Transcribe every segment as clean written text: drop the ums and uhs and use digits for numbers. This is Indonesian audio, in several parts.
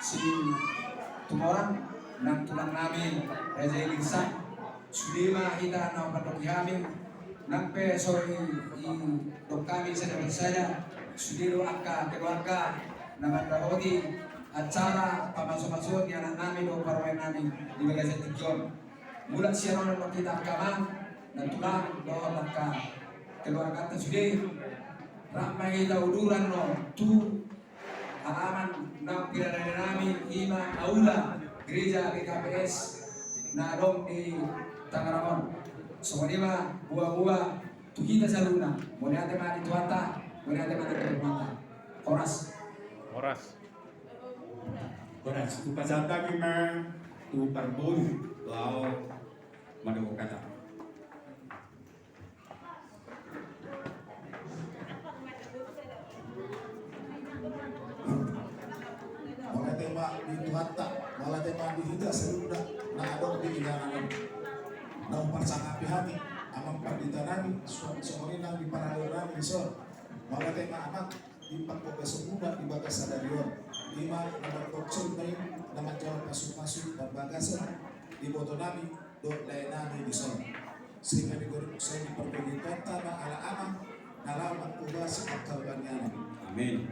si tumoran ng tulang namin Raja Elisa sulima kita na patukihamin ng peso dok kami sa dapat saya sudiro akka keluarga na mandahodi acara pamasok-masok yang anak namin o parwain namin di bagay sa tigyon mula siya ron ang kita kaman dan tulang doon ka keluarga ta sudi ramai lauduran no tu alaman ng pinanay namin ima aula gereja GKPS na dong di Tangaramon. So kanima buah-buah tu kita sa luna. Muna ate man ituata, muna ate man ituata. Oras. Upasata kima tu parbon lao madaw kata. Mga tema di tuhata, mga tema di hida serunda na adong di ingaranan. Na umparsang hati amang pagditanami sumori nang di paralorami isor. Mga tema amat di pagpapasok muna di bagas sa darion. Lima na magtoksol na yun na magkawal pasok-pasok dan bagasan di boto nami do lainani di son. Sehingga saya diperbolehkan tanah ala amang nalaman ubas pagkalbanyanan. Amin.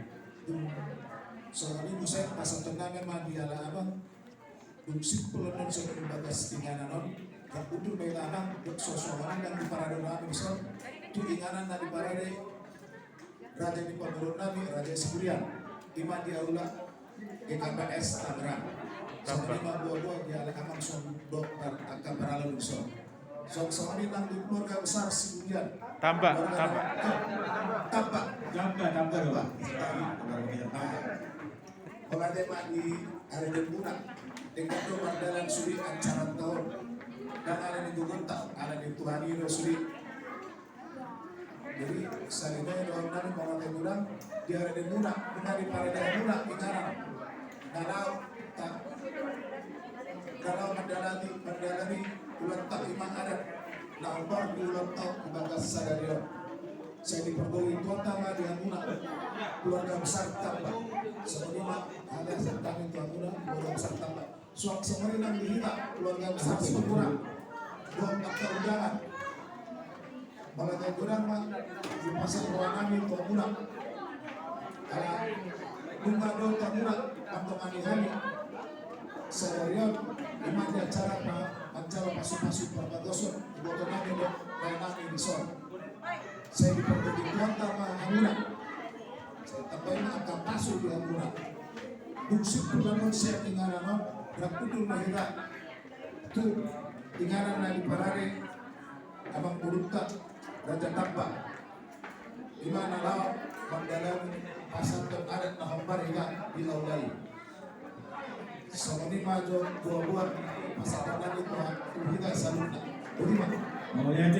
So kami saya pasal tenangnya mah di ala abang dumsik pulunan sa bagas tinganan non kaputur may lanang dok sosoran dan di parade namin so tu inganan na di parade raja di pagulong namin Raja Siburian ima di aula GKPS Tangerang so lima buah-buah di ala amang so dok akan beralun so ini nang di keluarga besar Siburian Tambah. Kalau ada di hari Muna, dengan tu mandalan suri acara tahun dan ada di Gugunta, ada di Tuhani Suri. Jadi salibnya doang nani kalau ada Muna, di hari Muna, benar di parade Muna bicara. Kalau mandalani ulang tak imang adat, lampar di ulang tahun di bagas sadario. Saya diperboleh tuan tama di Muna, keluarga besar tambah. Sebelumnya ada serta tuan Muna, keluarga besar tambah. Suak semua yang dihita, keluarga besar Sempurna. Dua akta undangan. Malah kurang mah di pasar ruangan tuan Muna. Kalau bunga dua tuan Muna, kantongan hari. Sadarion, lima di acara pasuk-pasuk perbatasan, di botol nami dok, lain di son. Saya diperbolehkan tuan tama Muna. Saya tambahin akan pasuk di Muna. Buksud pulangan saya tinggalan raputul mahira. Tu tinggalan na di parade abang burukta Raja Tambak. Di mana law mandalan pasal adat na hambar hingga di laulay. Sama ni majo buah-buah pasangan itu hingga saluna. Terima. Mau lihat.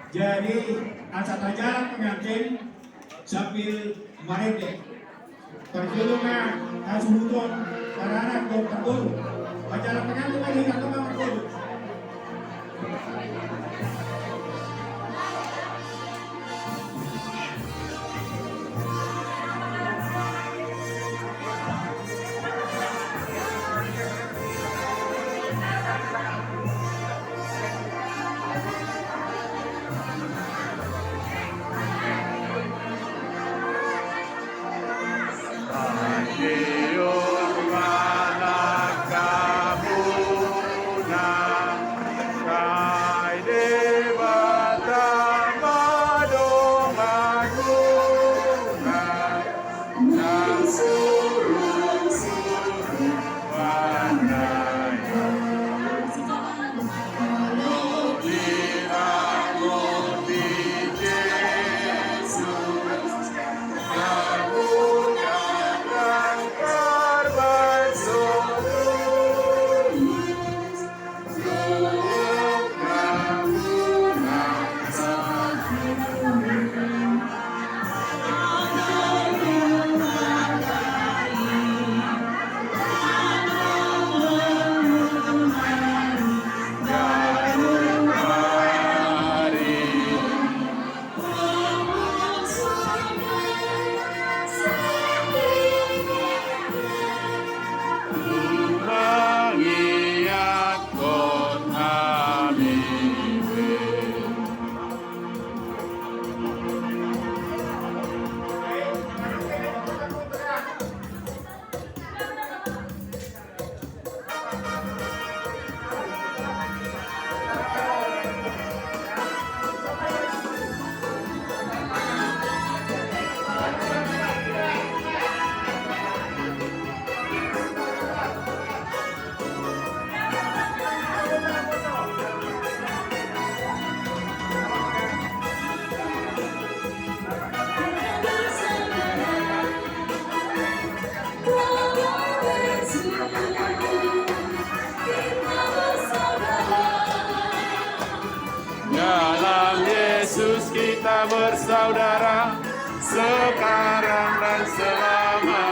Jadi acara jalan pengantin sambil marete perjalanan asumuton para anak dokter acara pengantin lagi kata mama dulu. bersaudara sekarang dan selamanya.